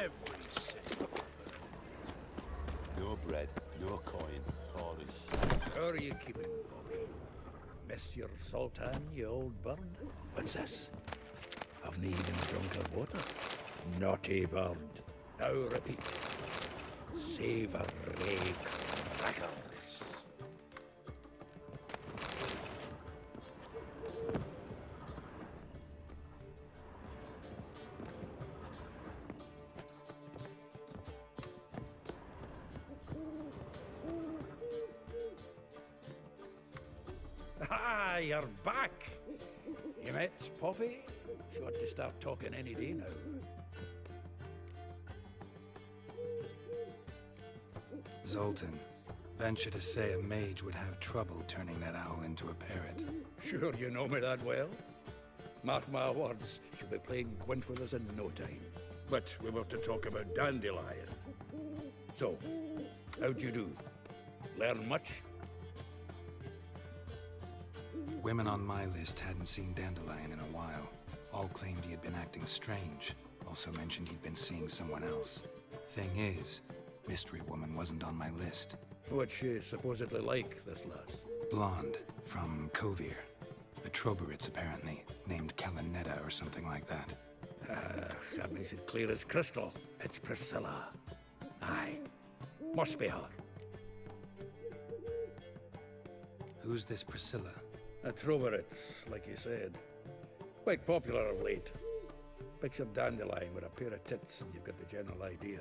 Every single bird. No bread, no coin, Polish. How are you keeping, Bobby? Miss your Sultan, you old bird? What's this? Haven't even drunk her water? Naughty bird. Now repeat. Savory crackers. Ah, you're back. You met Poppy? She ought to start talking any day now. Zoltan, venture to say a mage would have trouble turning that owl into a parrot. Sure you know me that well. Mark my words, she'll be playing Gwent with us in no time. But we were to talk about Dandelion. So, how'd you do? Learn much? Women on my list hadn't seen Dandelion in a while. All claimed he had been acting strange. Also mentioned he'd been seeing someone else. Thing is, Mystery Woman wasn't on my list. What's she supposedly like, this lass? Blonde, from Kovir. A Troberitz, apparently, named Kalinetta or something like that. That makes it clear as crystal. It's Priscilla. Aye. Must be her. Who's this Priscilla? A Troberitz, like you said. Quite popular of late. Picture Dandelion with a pair of tits and you've got the general idea.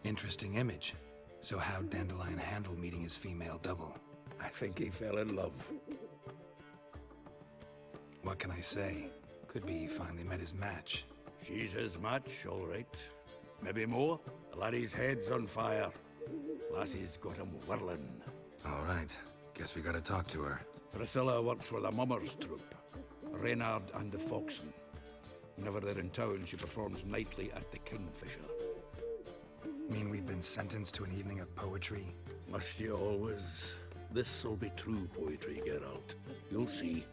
Interesting image. So how'd Dandelion handle meeting his female double? I think he fell in love. What can I say? Could be he finally met his match. She's his match, all right. Maybe more. The laddie's head's on fire. Lassie's got him whirling. All right. Guess we gotta talk to her. Priscilla works with the Mummers troupe. Reynard and the Foxen. Whenever they're in town, she performs nightly at the Kingfisher. Mean we've been sentenced to an evening of poetry? Must you always? This'll be true poetry, Geralt. You'll see.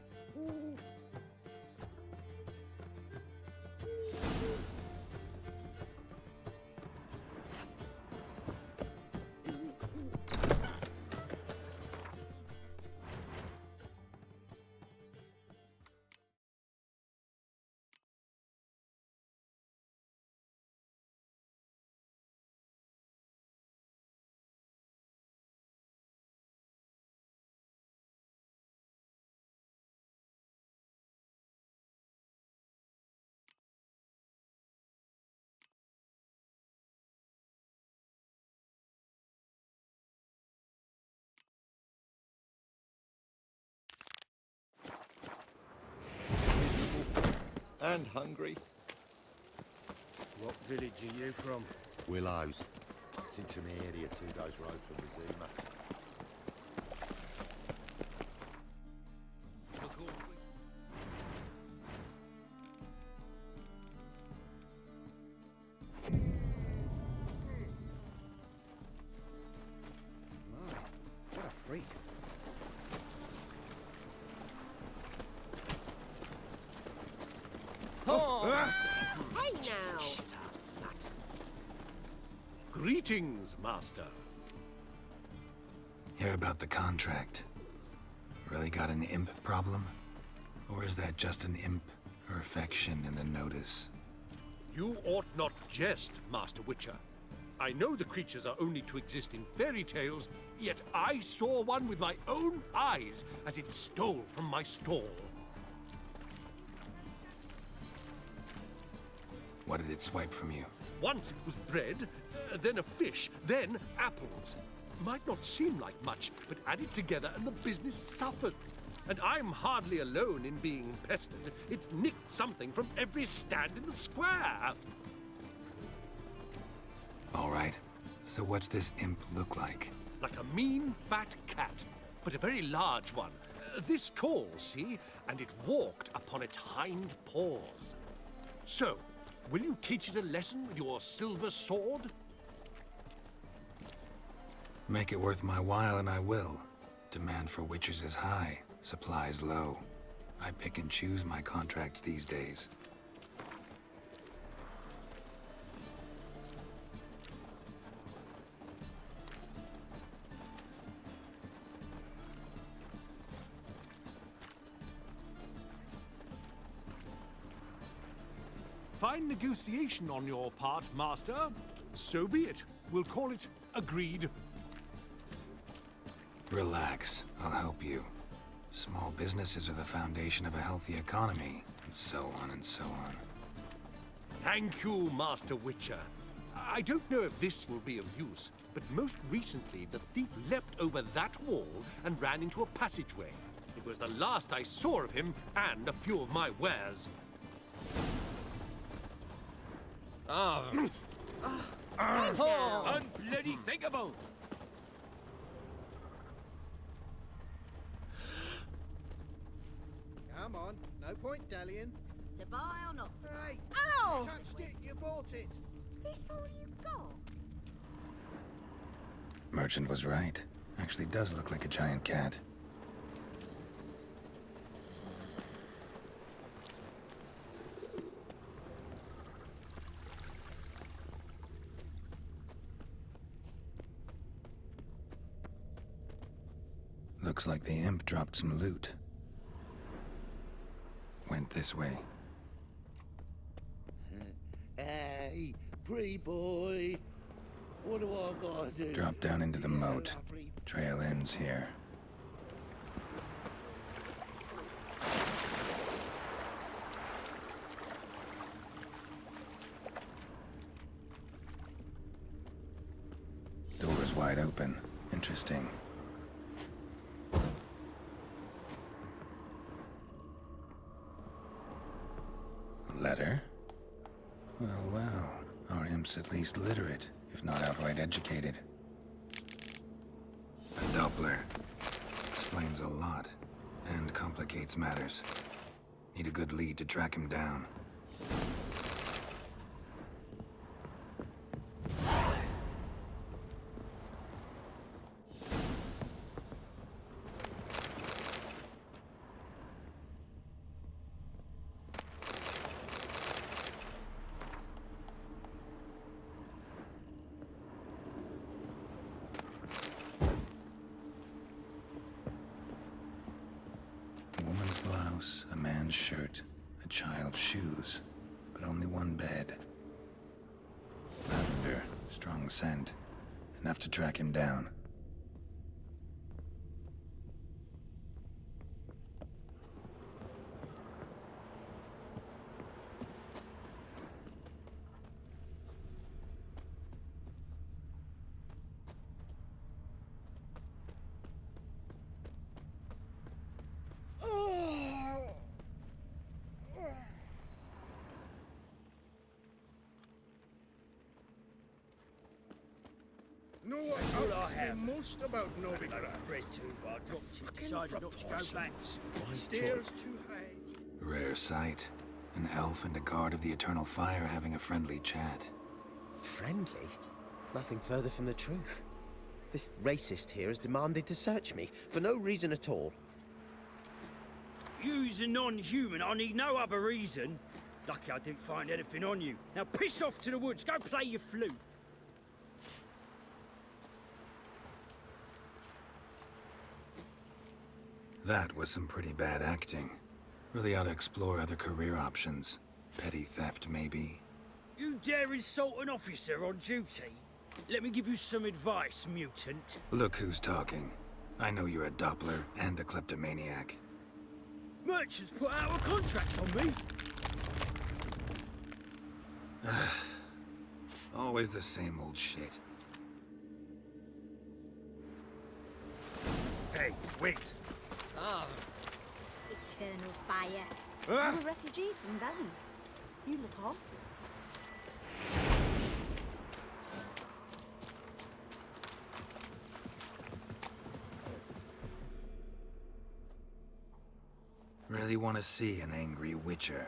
And hungry. What village are you from? Willows. It's into my area, 2 days' road from Rizima. What a freak. Hey now! Greetings, Master. Hear about the contract. Really got an imp problem? Or is that just an imp perfection in the notice? You ought not jest, Master Witcher. I know the creatures are only to exist in fairy tales, yet I saw one with my own eyes as it stole from my stall. What did it swipe from you? Once it was bread, then a fish, then apples. Might not seem like much, but add it together and the business suffers. And I'm hardly alone in being pestered. It's nicked something from every stand in the square. All right. So what's this imp look like? Like a mean, fat cat, but a very large one. This tall, see? And it walked upon its hind paws. So, will you teach it a lesson with your silver sword? Make it worth my while and I will. Demand for witches is high, supplies low. I pick and choose my contracts these days. Fine negotiation on your part, Master. So be it. We'll call it agreed. Relax, I'll help you. Small businesses are the foundation of a healthy economy, and so on and so on. Thank you, Master Witcher. I don't know if this will be of use, but most recently the thief leapt over that wall and ran into a passageway. It was the last I saw of him and a few of my wares. Unbloody thinkable! Come on, no point dallying. To buy or not to buy? Hey, Ow! you touched it, you bought it. This all you got? Merchant was right. Actually does look like a giant cat. Looks like the imp dropped some loot. Went this way. Hey, pretty boy. What do I gotta do? Drop down into the moat. Lovely. Trail ends here. Door's wide open. Interesting. A letter? Well, well. Our imp's at least literate, if not outright educated. A Doppler. Explains a lot, and complicates matters. Need a good lead to track him down. A woman's blouse, a man's shirt, a child's shoes, but only one bed. Lavender, strong scent, enough to track him down. Know what helps me most about Novigrad? Bread too, but I dropped it. Decided not to go back. Stairs too high. Rare sight. An elf and a guard of the Eternal Fire having a friendly chat. Friendly? Nothing further from the truth. This racist here has demanded to search me, for no reason at all. You's a non-human. I need no other reason. Lucky I didn't find anything on you. Now piss off to the woods. Go play your flute. That was some pretty bad acting. Really ought to explore other career options. Petty theft, maybe. You dare insult an officer on duty? Let me give you some advice, mutant. Look who's talking. I know you're a Doppler and a kleptomaniac. Merchants put out a contract on me. Always the same old shit. Hey, wait! Eternal fire. I'm a refugee from Valley. You look awful. Really want to see an angry witcher.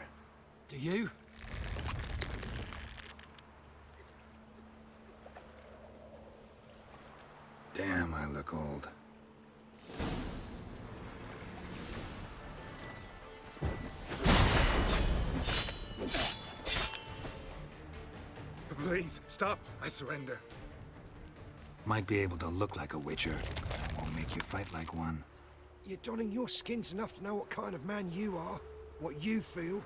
Do you? Damn, I look old. Please, stop! I surrender. Might be able to look like a witcher, but that won't make you fight like one. You're donning your skins enough to know what kind of man you are, what you feel.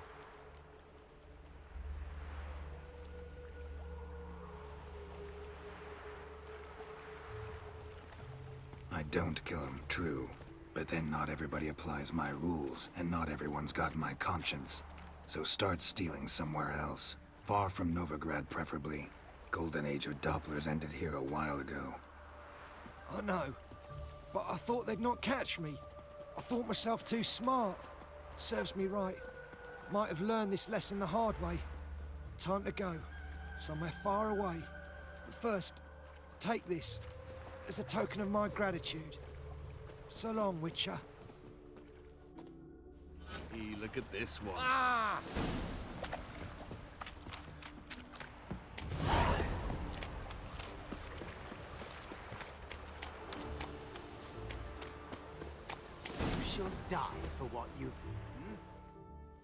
don't kill him, true. But then not everybody applies my rules, and not everyone's got my conscience. So start stealing somewhere else. Far from Novigrad, preferably. Golden age of Dopplers ended here a while ago. I know, but I thought they'd not catch me. I thought myself too smart. Serves me right. Might have learned this lesson the hard way. Time to go. Somewhere far away. But first, take this as a token of my gratitude. So long, Witcher. Hey, look at this one. You shall die for what you've...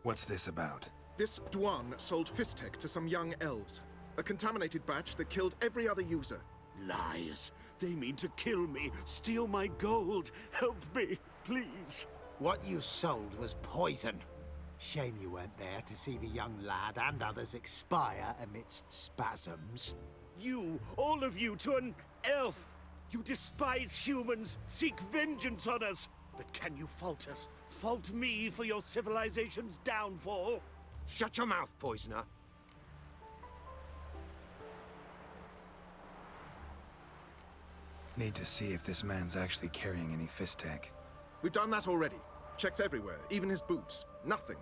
What's this about? This Dwan sold Fistek to some young elves. A contaminated batch that killed every other user. Lies. They mean to kill me, steal my gold. Help me, please. What you sold was poison. Shame you weren't there to see the young lad and others expire amidst spasms. You, all of you, to an elf. You despise humans, seek vengeance on us. But can you fault us? Fault me for your civilization's downfall? Shut your mouth, poisoner. Need to see if this man's actually carrying any Fistek. We've done that already. Checked everywhere, even his boots. Nothing.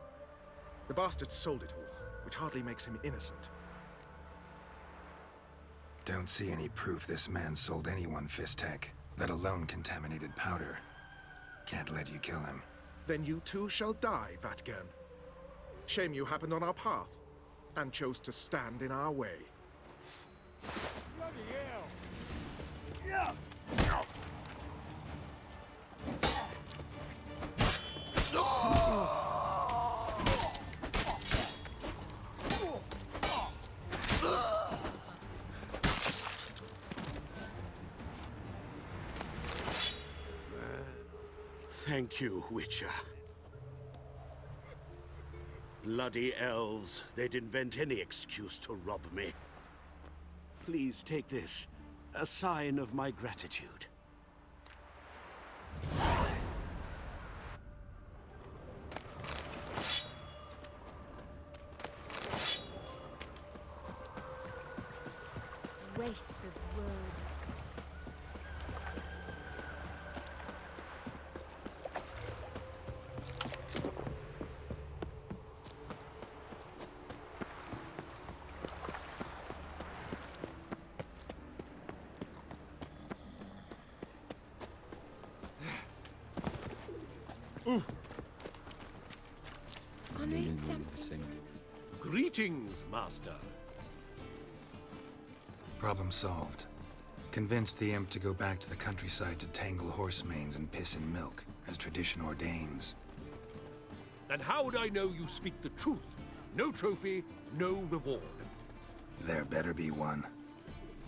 The bastard sold it all, which hardly makes him innocent. Don't see any proof this man sold anyone Fistek, let alone contaminated powder. Can't let you kill him. Then you too shall die, Vatgern. Shame you happened on our path, and chose to stand in our way. Bloody hell! Yeah! Thank you, Witcher. Bloody elves. They'd invent any excuse to rob me. Please take this, a sign of my gratitude. Waste of words. I need something. Greetings, Master. Problem solved. Convinced the imp to go back to the countryside to tangle horse manes and piss in milk, as tradition ordains. And how would I know you speak the truth? No trophy, no reward. There better be one.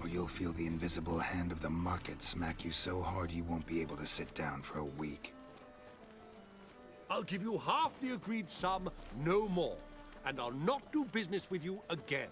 Or you'll feel the invisible hand of the market smack you so hard you won't be able to sit down for a week. I'll give you half the agreed sum, no more. And I'll not do business with you again.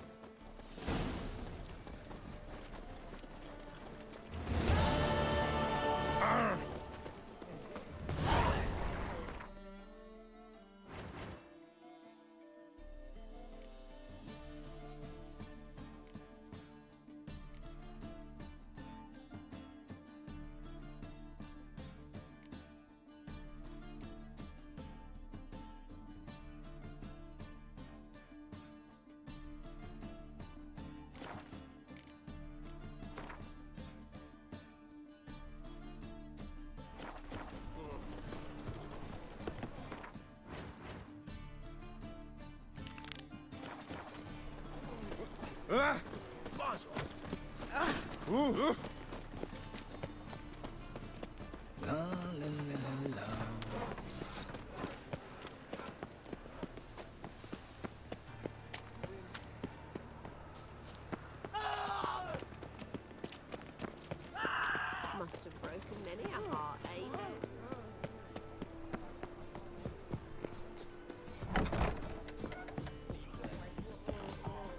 Must have broken many a heart, eh?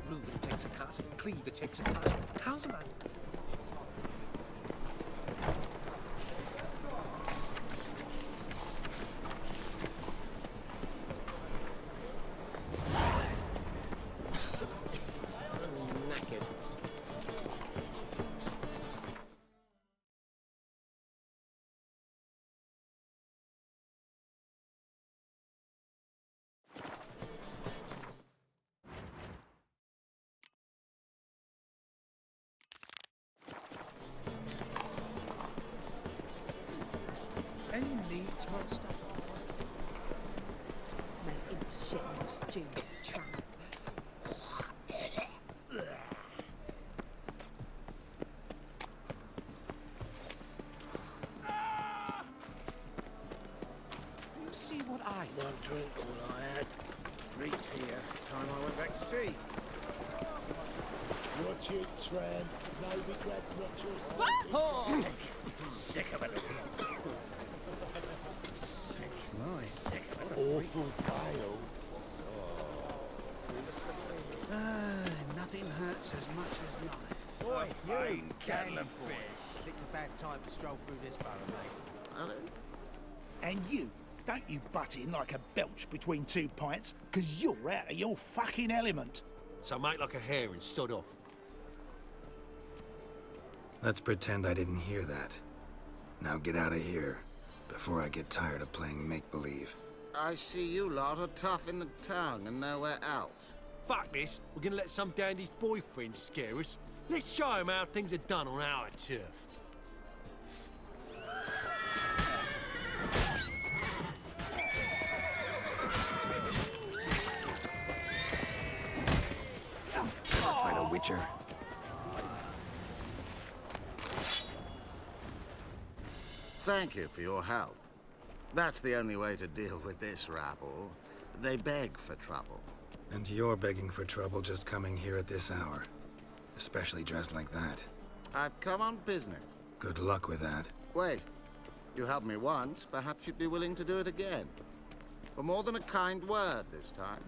Reuven takes a cut, Cleaver takes a cut. How's a man? Leeds monster? Make him shit, you stupid tramp. You see what I... One drink, all I had. Reeked here. Time I went back to sea. Watch it, tramp. No regrets, not your son. Sick of it. Sick. Nice. Sick of it. Awful pale. Nothing hurts as much as life. Boy, you kettle of fish. Picked a bad time to stroll through this barrow, mate. And you, don't you butt in like a belch between 2 pints, because you're out of your fucking element. So make like a hare and sod off. Let's pretend I didn't hear that. Now get out of here, before I get tired of playing make-believe. I see you lot are tough in the tongue and nowhere else. Fuck this. We're gonna let some dandy's boyfriend scare us. Let's show him how things are done on our turf. Fight a witcher. Thank you for your help. That's the only way to deal with this rabble. They beg for trouble. And you're begging for trouble just coming here at this hour. Especially dressed like that. I've come on business. Good luck with that. Wait. You helped me once, perhaps you'd be willing to do it again. For more than a kind word this time.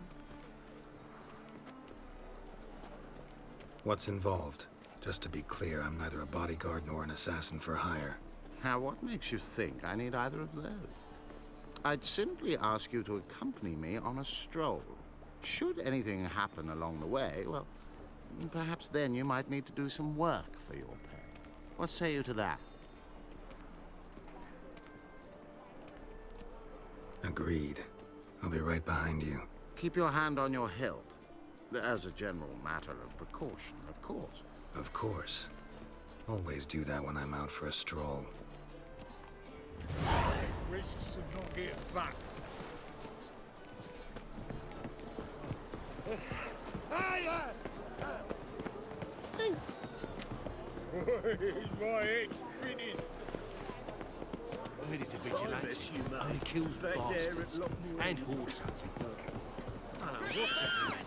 What's involved? Just to be clear, I'm neither a bodyguard nor an assassin for hire. Now, what makes you think I need either of those? I'd simply ask you to accompany me on a stroll. Should anything happen along the way, well, perhaps then you might need to do some work for your pay. What say you to that? Agreed. I'll be right behind you. Keep your hand on your hilt. As a general matter of precaution, of course. Of course. Always do that when I'm out for a stroll. Risks to not get fucked. My head's spinning. I heard it's a vigilante. Only kills bastards. And horses. I don't know what's happening.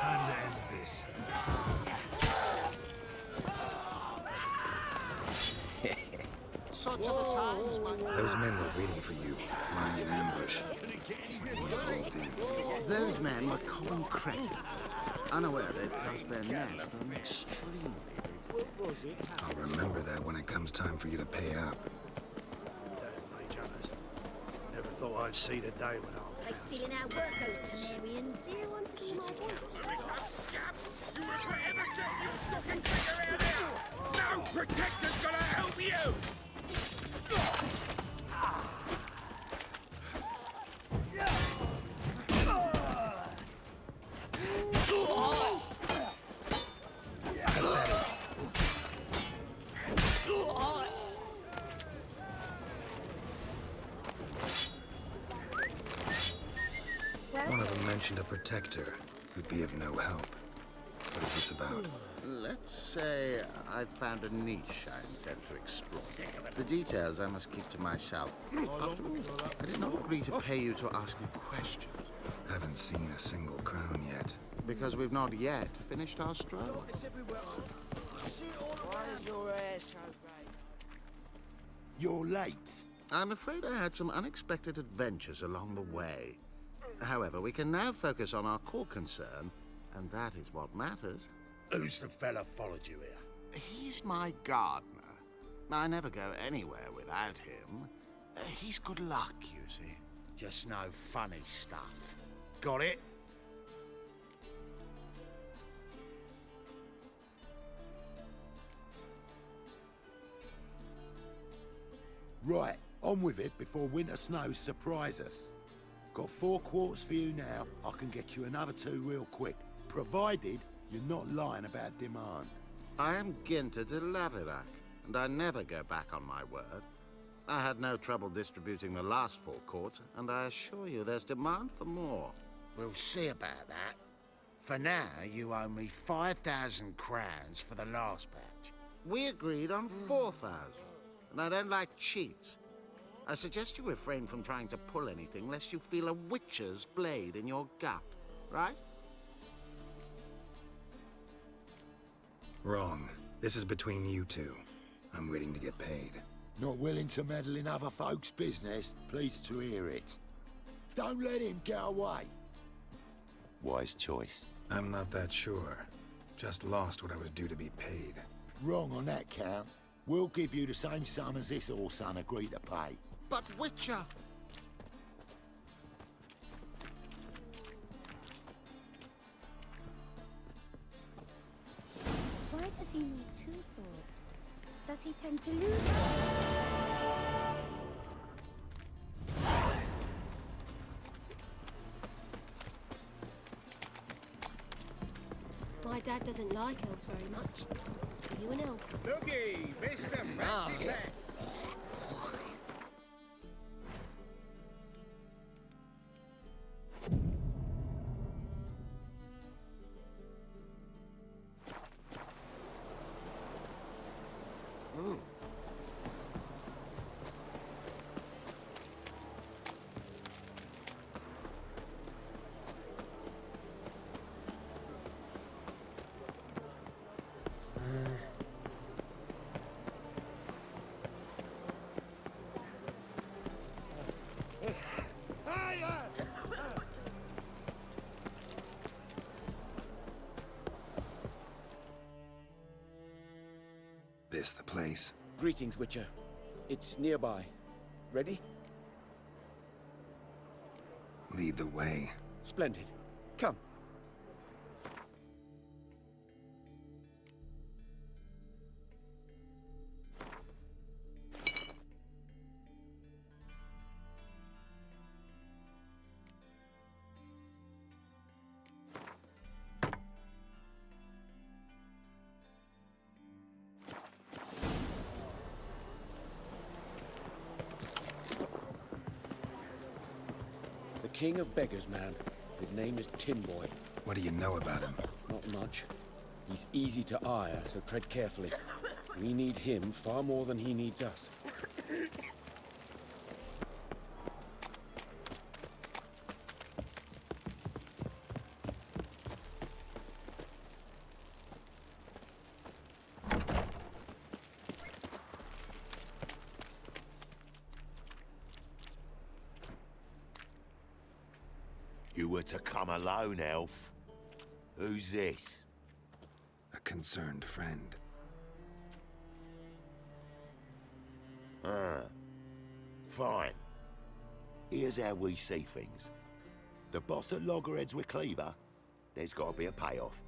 Time to end this. Such are the times, my... Those men were waiting for you, lying in ambush. Pulled in. Those men were common cretins, unaware they'd cast their net for an extremely big... I'll remember that when it comes time for you to pay up. Damn rage hunters. Never thought I'd see the day when I'll... Like stealing our work, those Temerians. You want to be my wife? You regret ever setting your stocking finger out there? No protector's gonna help you! One of them mentioned a protector who'd be of no help. What is this about? Let's say I've found a niche I intend to explore. The details I must keep to myself. After all, I did not agree to pay you to ask me questions. Haven't seen a single crown yet. Because we've not yet finished our stroll. Why is your hair so grey? You're late. I'm afraid I had some unexpected adventures along the way. However, we can now focus on our core concern, and that is what matters. Who's the fella followed you here? He's my gardener. I never go anywhere without him. He's good luck, you see. Just no funny stuff. Got it? Right, on with it before winter snows surprise us. Got 4 quarts for you now. I can get you another 2 real quick, provided you're not lying about demand. I am Ginter de Laverack, and I never go back on my word. I had no trouble distributing the last 4 quarts, and I assure you there's demand for more. We'll see about that. For now, you owe me 5,000 crowns for the last batch. We agreed on 4,000, and I don't like cheats. I suggest you refrain from trying to pull anything lest you feel a witch's blade in your gut, right? Wrong. This is between you two. I'm waiting to get paid. Not willing to meddle in other folks' business? Pleased to hear it. Don't let him get away. Wise choice. I'm not that sure. Just lost what I was due to be paid. Wrong on that count. We'll give you the same sum as this Orson agreed to pay. But Witcher! Why does he need 2 swords? Does he tend to lose? My dad doesn't like elves very much. Are you an elf? Looky, Mr. Fancy Pants. This the place? Greetings, Witcher. It's nearby. Ready? Lead the way. Splendid. Come. King of Beggars, man. His name is Tinboy. What do you know about him? Not much. He's easy to ire, so tread carefully. We need him far more than he needs us. You were to come alone, elf. Who's this? A concerned friend. Ah. Fine. Here's how we see things. The boss at Loggerheads with Cleaver, there's got to be a payoff.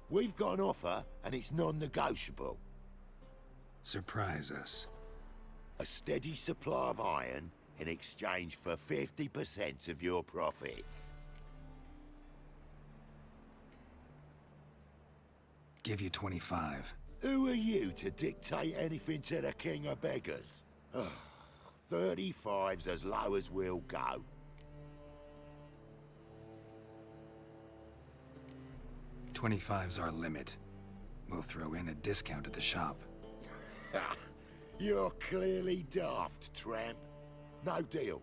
We've got an offer, and it's non-negotiable. Surprise us. A steady supply of iron in exchange for 50% of your profits. Give you 25. Who are you to dictate anything to the King of Beggars? 35's as low as we'll go. $25's our limit. We'll throw in a discount at the shop. You're clearly daft, tramp. No deal.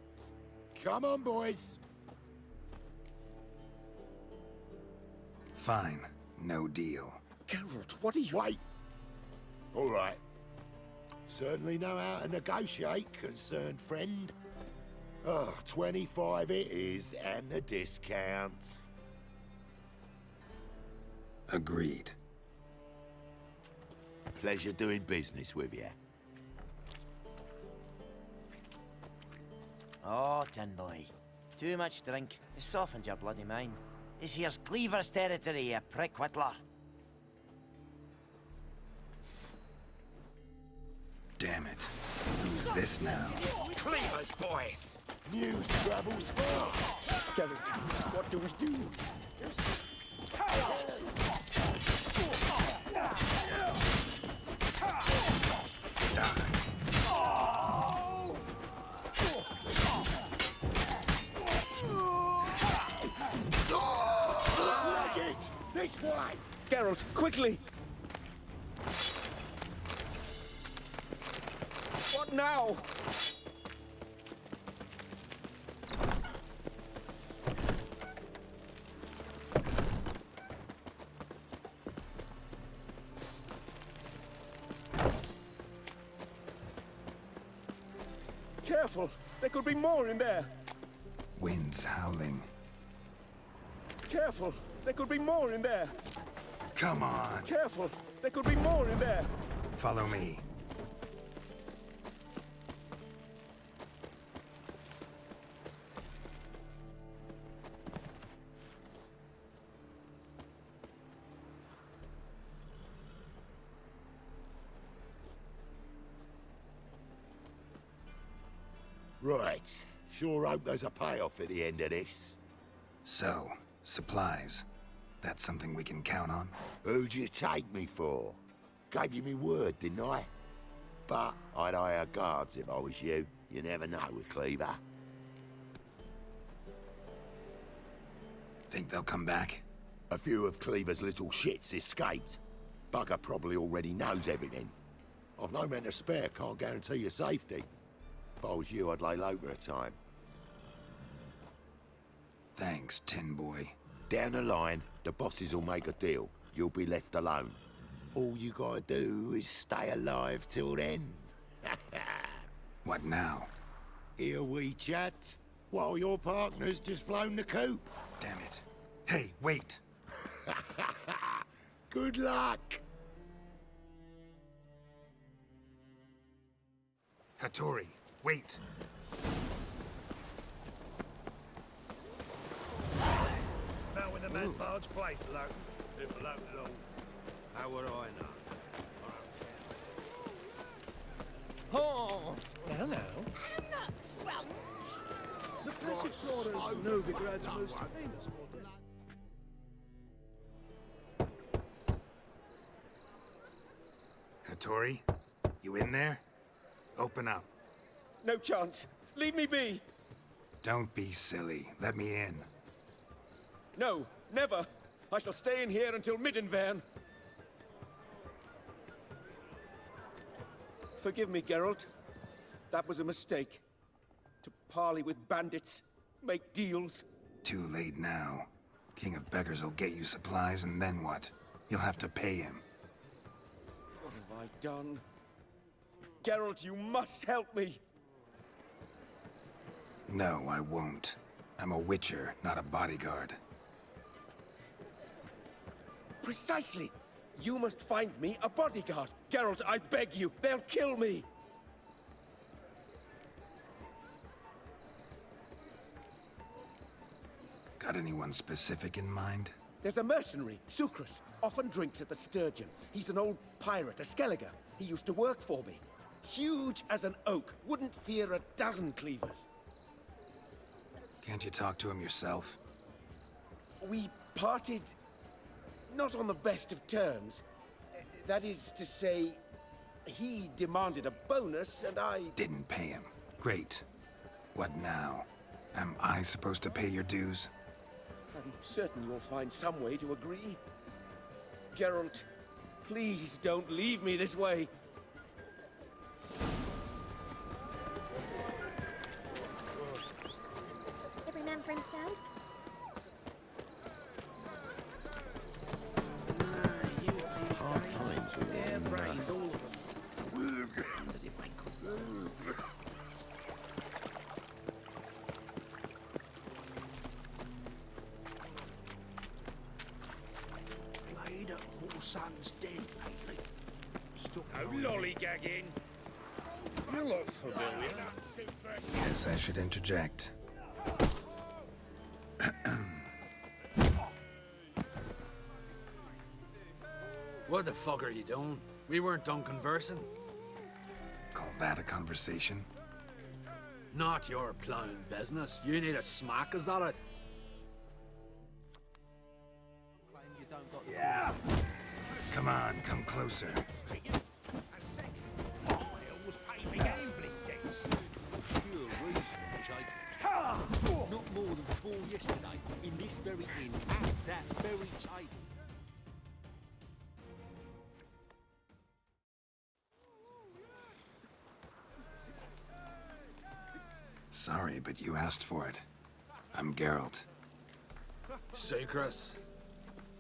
Come on, boys. Fine. No deal. Geralt, what are you... Wait. All right. Certainly know how to negotiate, concerned friend. 25 it is, and the discount. Agreed. Pleasure doing business with you. Oh, Tinboy. Too much drink. It softens your bloody mind. This here's Cleaver's territory, you prick whittler. Damn it. Who's this now? Cleavers, boys! News travels fast! Geralt, what do we do? This way! Geralt, quickly! What now? Careful! There could be more in there! Wind's howling. Careful! There could be more in there! Come on! Careful! There could be more in there! Follow me. Right. Sure hope there's a payoff at the end of this. So, supplies. That's something we can count on? Who'd you take me for? Gave you me word, didn't I? But I'd hire guards if I was you. You never know with Cleaver. Think they'll come back? A few of Cleaver's little shits escaped. Bugger probably already knows everything. I've no men to spare, can't guarantee your safety. If I was you, I'd lay low for a time. Thanks, Tin Boy. Down the line, the bosses will make a deal. You'll be left alone. All you gotta do is stay alive till then. What now? Here we chat, while your partner's just flown the coop. Damn it. Hey, wait! Good luck! Hattori, wait! Now when the man barge place, Lurton, if Lurton at all. How would I know? Oh, now. I'm not drunk. The passage flora is Novigrad's most famous water. Hattori, you in there? Open up. No chance. Leave me be. Don't be silly. Let me in. No, never. I shall stay in here until Middenvern. Forgive me, Geralt. That was a mistake. To parley with bandits, make deals. Too late now. King of Beggars will get you supplies, and then what? You'll have to pay him. What have I done? Geralt, you must help me! No, I won't. I'm a witcher, not a bodyguard. Precisely! You must find me a bodyguard. Geralt, I beg you, they'll kill me! Got anyone specific in mind? There's a mercenary, Sucrus, often drinks at the Sturgeon. He's an old pirate, a Skelliger. He used to work for me. Huge as an oak, wouldn't fear a dozen cleavers. Can't you talk to him yourself? We parted not on the best of terms. That is to say, he demanded a bonus and I didn't pay him. Great. What now? Am I supposed to pay your dues? I'm certain you'll find some way to agree. Geralt, please don't leave me this way. Every man for himself? Hard times with Brained, all of them. if I could. Played at Whoreson's Den lately. No lollygagging. You look familiar. Guess I should interject. What the fuck are you doing? We weren't done conversing. Call that a conversation? Not your plowing business. You need a smackers at it. Yeah. Come on, come closer. Not more than 4 yesterday, in this very inn, at that very table. Sorry, but you asked for it. I'm Geralt. Sucrus,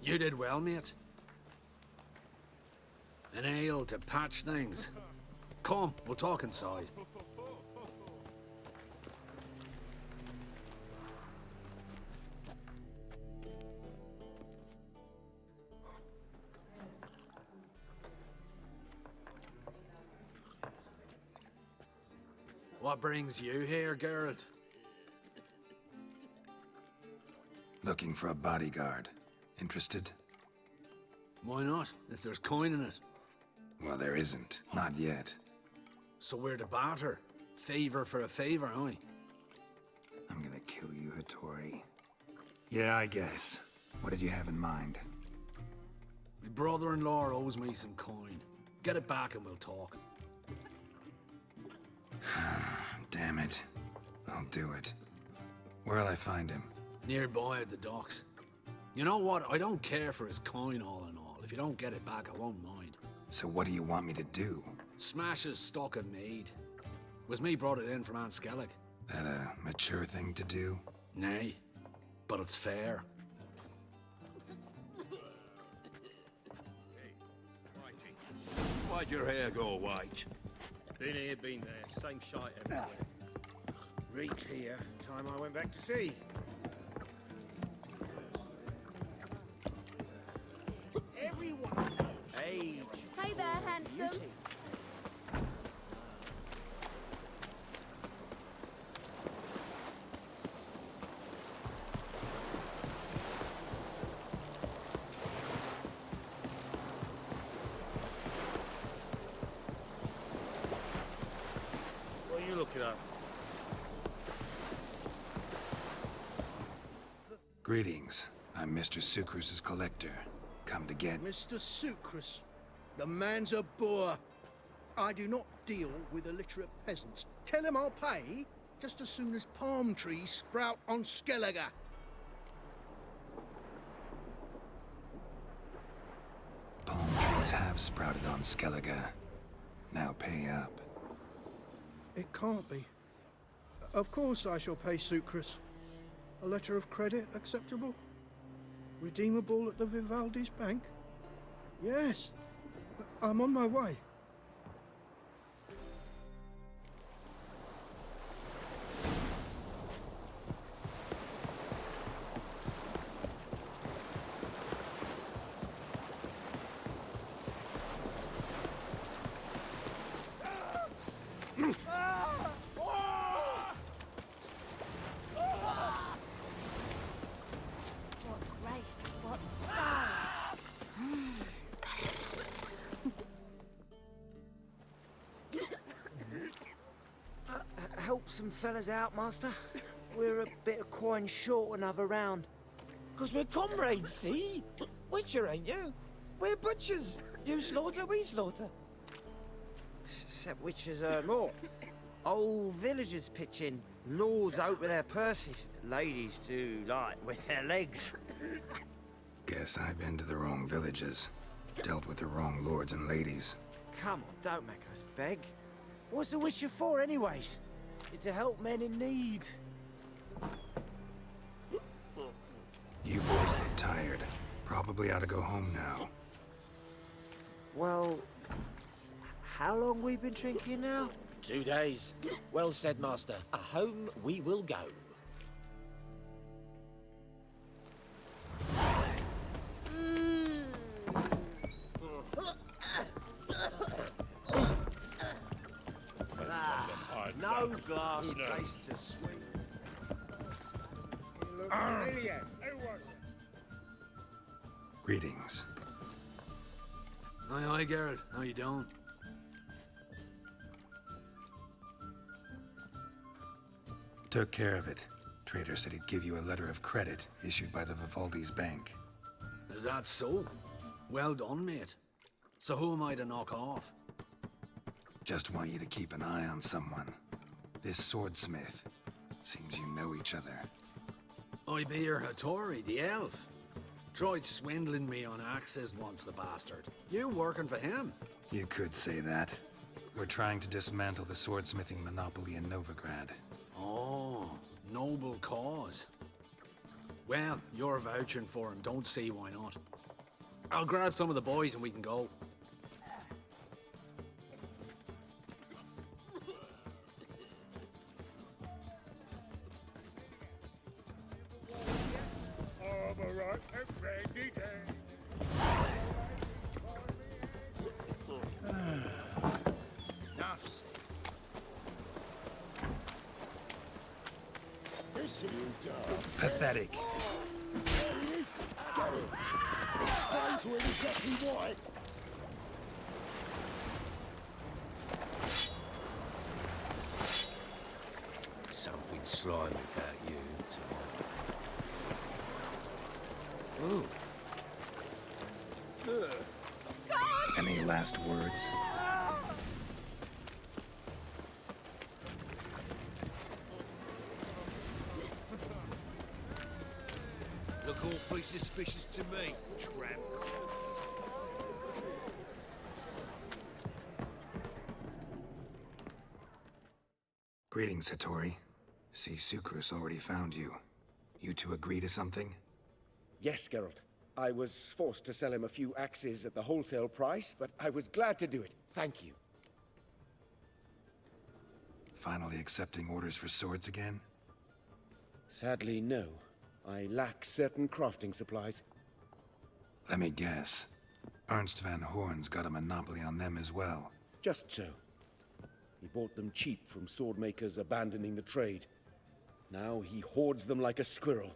you did well, mate. An ale to patch things. Come, we'll talk inside. What brings you here, Geralt? Looking for a bodyguard. Interested? Why not, if there's coin in it? Well, there isn't. Not yet. So we're to barter. Favor for a favor, aye? I'm gonna kill you, Hattori. Yeah, I guess. What did you have in mind? My brother-in-law owes me some coin. Get it back and we'll talk. Damn it. I'll do it. Where'll I find him? Nearby at the docks. You know what? I don't care for his coin all in all. If you don't get it back, I won't mind. So what do you want me to do? Smash his stock of mead. Was me brought it in from Aunt Skellig. That a mature thing to do? Nay, but it's fair. Why'd your hair go white? Been here, been there. Same shite everywhere. Reed's here. Time I went back to sea. Everyone knows. Age. Hey there, handsome. What are you looking at? Greetings. I'm Mr. Sucrus's collector. Come to get... Mr. Sucrus, the man's a boor. I do not deal with illiterate peasants. Tell him I'll pay just as soon as palm trees sprout on Skellige. Palm trees have sprouted on Skellige. Now pay up. It can't be. Of course I shall pay Sucrus. A letter of credit acceptable? Redeemable at the Vivaldi's bank? Yes. I'm on my way. What grace, what style. Help some fellas out, master. We're a bit of coin short another round. 'Cause we're comrades, see? Witcher, ain't you? We're butchers. You slaughter, we slaughter. Except witches earn more. Old villagers pitch in. Lords out with their purses. Ladies do light with their legs. Guess I've been to the wrong villages. Dealt with the wrong lords and ladies. Come on, don't make us beg. What's the witcher for, anyways? It's to help men in need. You boys look tired. Probably ought to go home now. Well, how long we been drinking now? 2 days. Well said, master. Home we will go. No glass tastes as sweet. Greetings. Aye, aye, Geralt. How you doing? Took care of it. Trader said he'd give you a letter of credit issued by the Vivaldi's bank. Is that so? Well done, mate. So who am I to knock off? Just want you to keep an eye on someone. This swordsmith. Seems you know each other. I be your Hattori, the elf. Tried swindling me on axes once, the bastard. You working for him? You could say that. We're trying to dismantle the swordsmithing monopoly in Novigrad. Oh, noble cause. Well, you're vouching for him, don't see why not. I'll grab some of the boys and we can go. Pathetic. There he is. Get him. Explain to him exactly why. Something slimy about you tonight. Ooh. Any last words? Look awfully suspicious to me, tramp. Greetings, Hattori. See, Sukrus already found you. You two agree to something? Yes, Geralt. I was forced to sell him a few axes at the wholesale price, but I was glad to do it. Thank you. Finally accepting orders for swords again? Sadly, no. I lack certain crafting supplies. Let me guess. Ernst van Horn's got a monopoly on them as well. Just so. He bought them cheap from sword makers abandoning the trade. Now he hoards them like a squirrel.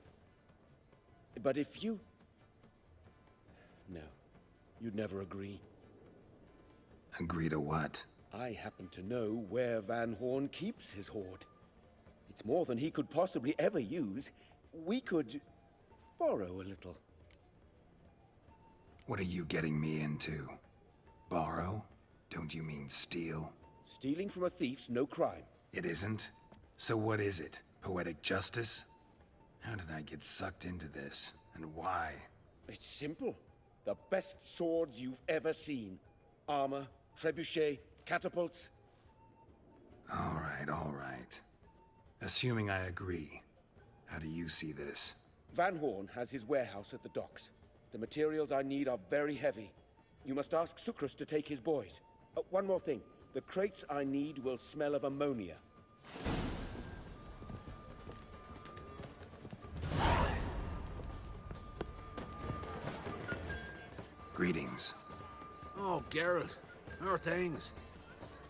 But if you... No, you'd never agree. Agree to what? I happen to know where Van Horn keeps his hoard. It's more than he could possibly ever use. We could borrow a little. What are you getting me into? Borrow? Don't you mean steal? Stealing from a thief's no crime. It isn't? So what is it? Poetic justice? How did I get sucked into this? And why? It's simple. The best swords you've ever seen. Armor, trebuchet, catapults. All right. Assuming I agree, how do you see this? Van Horn has his warehouse at the docks. The materials I need are very heavy. You must ask Sukrus to take his boys. One more thing. The crates I need will smell of ammonia. Greetings. Oh, Geralt. How are things?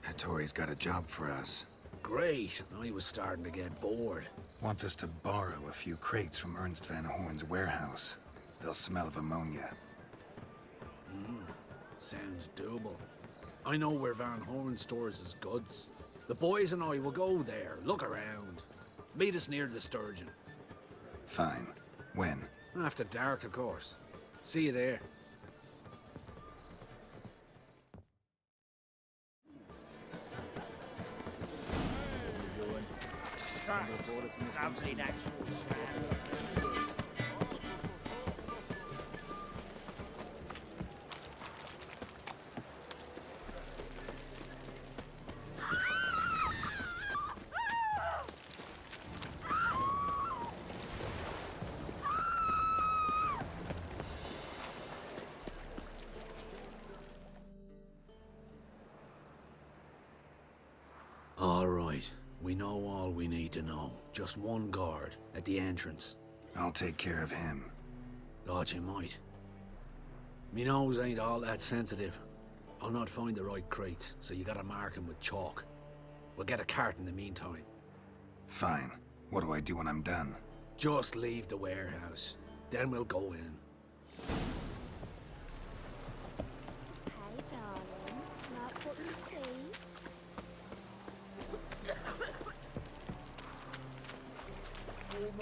Hattori's got a job for us. Great. I was starting to get bored. Wants us to borrow a few crates from Ernst van Horn's warehouse. They'll smell of ammonia. Sounds doable. I know where Van Horn stores his goods. The boys and I will go there, look around. Meet us near the Sturgeon. Fine. When? After dark, of course. See you there. Absolutely natural. All right. We know all we need to know. Just one guard at the entrance. I'll take care of him. Thought you might. Me nose ain't all that sensitive. I'll not find the right crates, so you gotta mark 'em with chalk. We'll get a cart in the meantime. Fine. What do I do when I'm done? Just leave the warehouse. Then we'll go in. Hey, darling. Like what you see?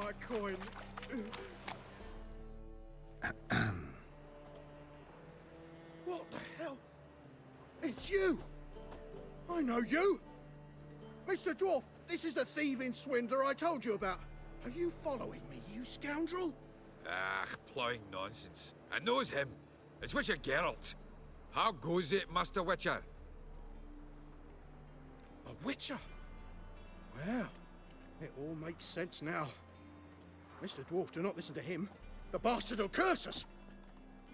my coin. What the hell? It's you! I know you! Mr. Dwarf, this is the thieving swindler I told you about. Are you following me, you scoundrel? Ah, ploughing nonsense. I knows him. It's Witcher Geralt. How goes it, Master Witcher? A witcher? Well, it all makes sense now. Mr. Dwarf, do not listen to him. The bastard will curse us.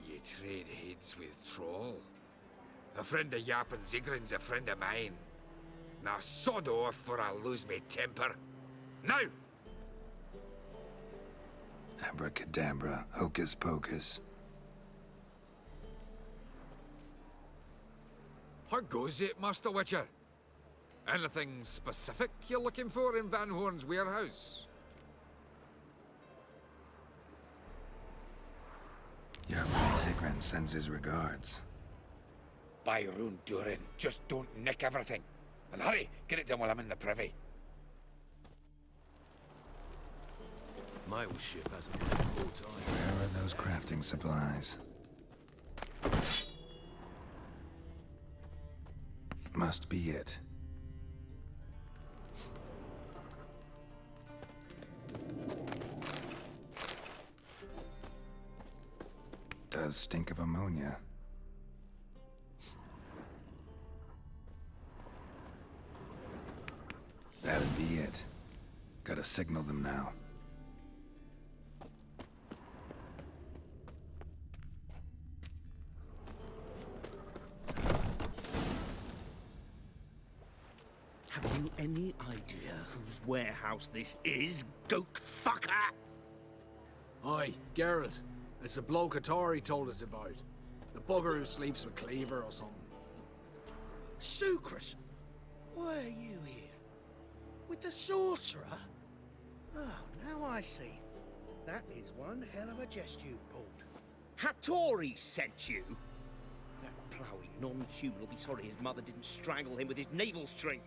Ye trade heads with Troll. A friend of Yarpen Zigrin's a friend of mine. Now sod off, for I lose me temper. Now! Abracadabra, hocus pocus. How goes it, Master Witcher? Anything specific you're looking for in Van Horn's warehouse? Yarpen Zigrin sends his regards. By Rune Durin, just don't nick everything. And hurry, get it done while I'm in the privy. Mail ship hasn't been full time. Where are those crafting supplies? Must be it. Does stink of ammonia. That'd be it. Gotta signal them now. Have you any idea whose warehouse this is, goat fucker? Aye, Geralt. It's the bloke Atari told us about. The bugger who sleeps with Cleaver or something. Sucrus, why are you here? With the sorcerer? Oh, now I see. That is one hell of a jest you've pulled. Hattori sent you? That ploughing non-human will be sorry his mother didn't strangle him with his navel string.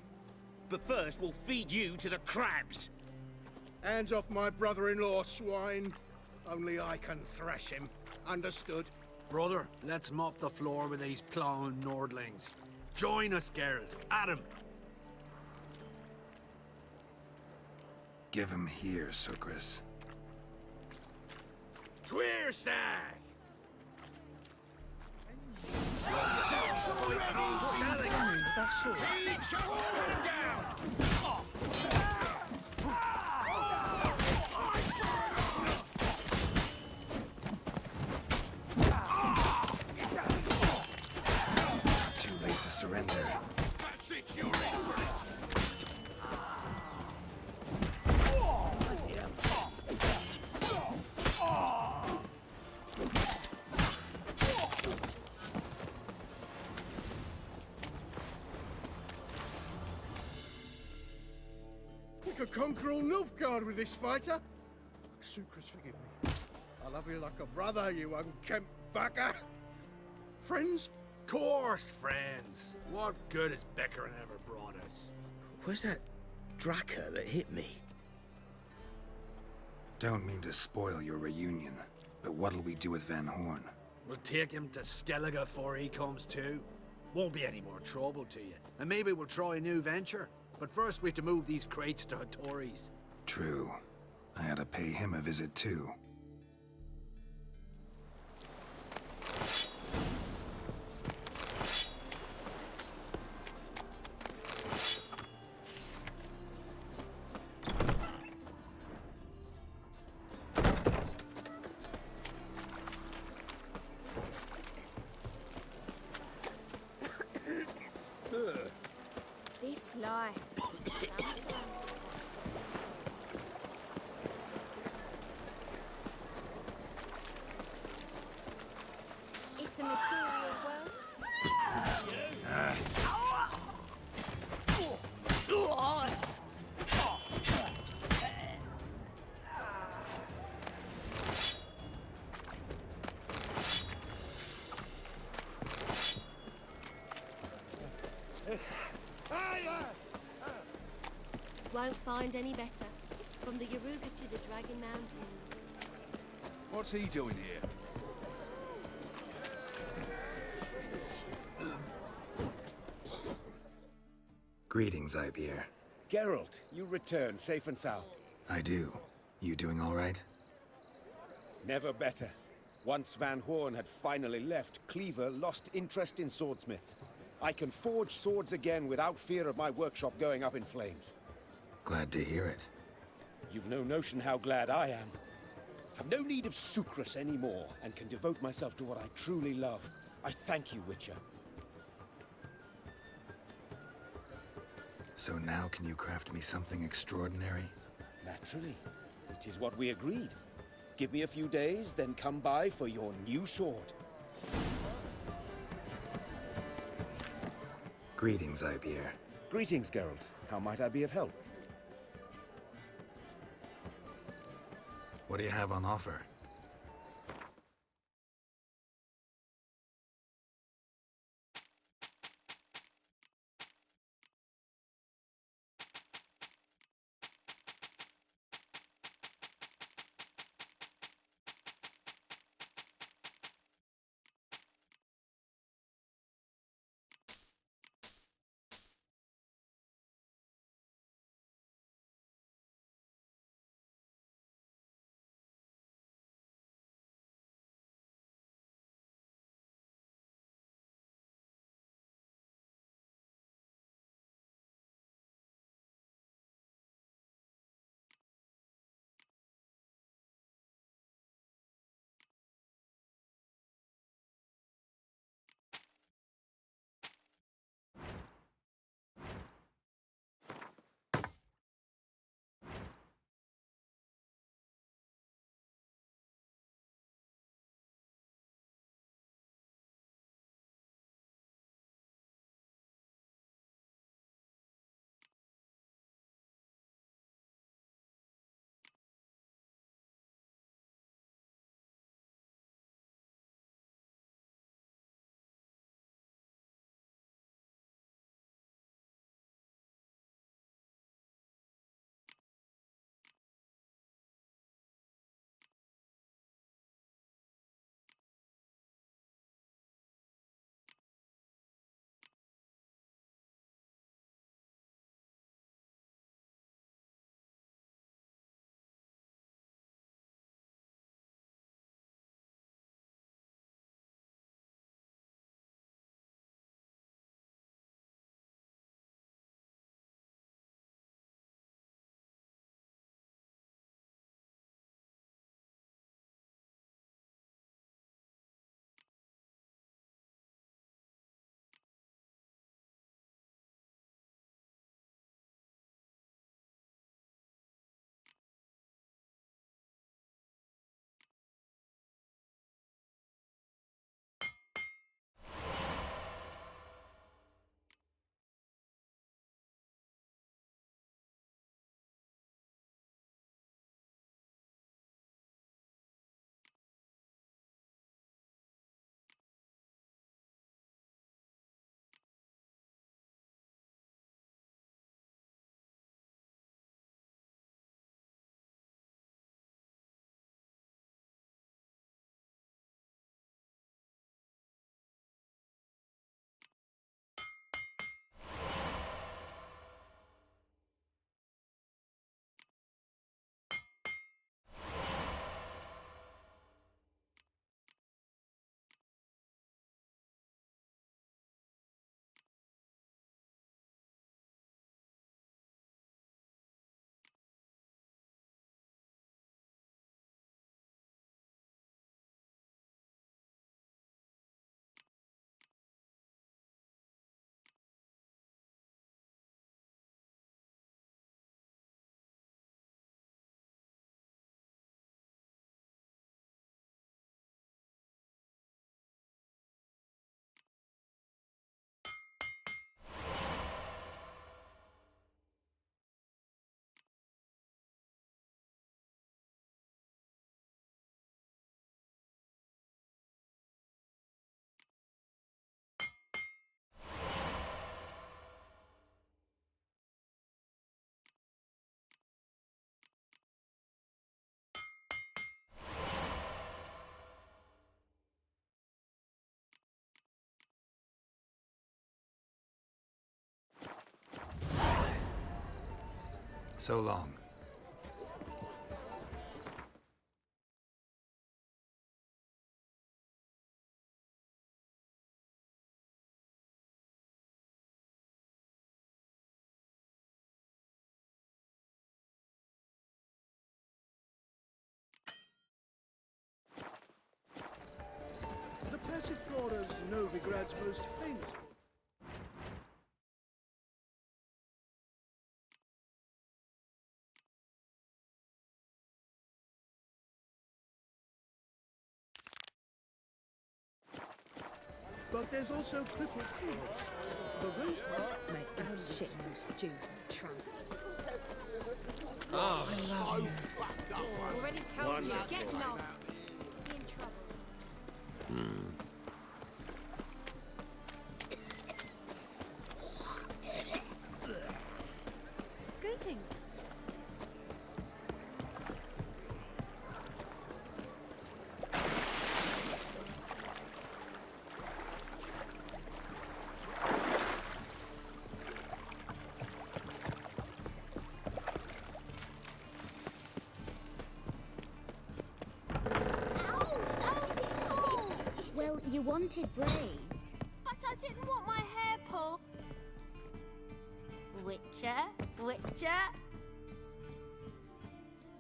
But first, we'll feed you to the crabs. Hands off my brother-in-law, swine. Only I can thrash him. Understood? Brother, let's mop the floor with these plowing Nordlings. Join us, Geralt. Adam. Give him here, Sucrus. Tweersag! Too late to surrender. That's it, you're in for it! We could conquer all Nilfgaard with this fighter. Sucrus, forgive me. I love you like a brother, you unkempt bugger. Friends? Course, friends. What good has Beckerin ever brought us? Where's that Draka that hit me? Don't mean to spoil your reunion, but what'll we do with Van Horn? We'll take him to Skellige before he comes to. Won't be any more trouble to you. And maybe we'll try a new venture. But first we have to move these crates to Hattori's. True. I ought to pay him a visit too. This life. It's a material world. Won't find any better. From the Yaruga to the Dragon Mountains. What's he doing here? Greetings, Ibeer. Geralt, you return safe and sound. I do. You doing all right? Never better. Once Van Horn had finally left, Cleaver lost interest in swordsmiths. I can forge swords again without fear of my workshop going up in flames. Glad to hear it. You've no notion how glad I am. I've no need of Sucrus anymore, and can devote myself to what I truly love. I thank you, Witcher. So now can you craft me something extraordinary? Naturally. It is what we agreed. Give me a few days, then come by for your new sword. Greetings, Ibeer. Greetings, Geralt. How might I be of help? What do you have on offer? So long. The Passiflora's Novigrad's most famous. But there's also Crippled Fields, the Rosebud, Mate, I'm shitting stew, tramp. Oh, I love you. Already told you, Wonderful. get lost. Be in trouble. Greetings. Well, you wanted braids. But I didn't want my hair pulled. Witcher, Witcher.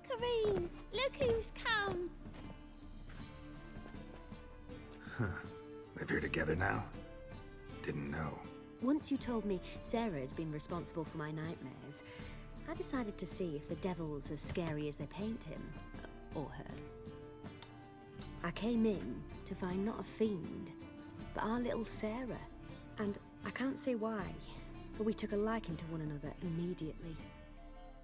Kareen, look who's come. Huh. Live here together now? Didn't know. Once you told me Sarah had been responsible for my nightmares, I decided to see if the devil's as scary as they paint him. Or her. I came in to find not a fiend, but our little Sarah. And I can't say why, but we took a liking to one another immediately.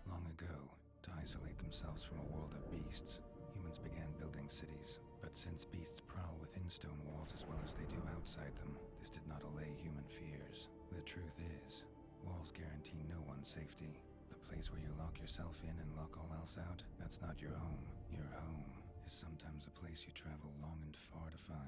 Long ago, to isolate themselves from a world of beasts, humans began building cities. But since beasts prowl within stone walls as well as they do outside them, this did not allay human fears. The truth is, walls guarantee no one's safety. The place where you lock yourself in and lock all else out, that's not your home. Your home is sometimes a place you travel long and far to find.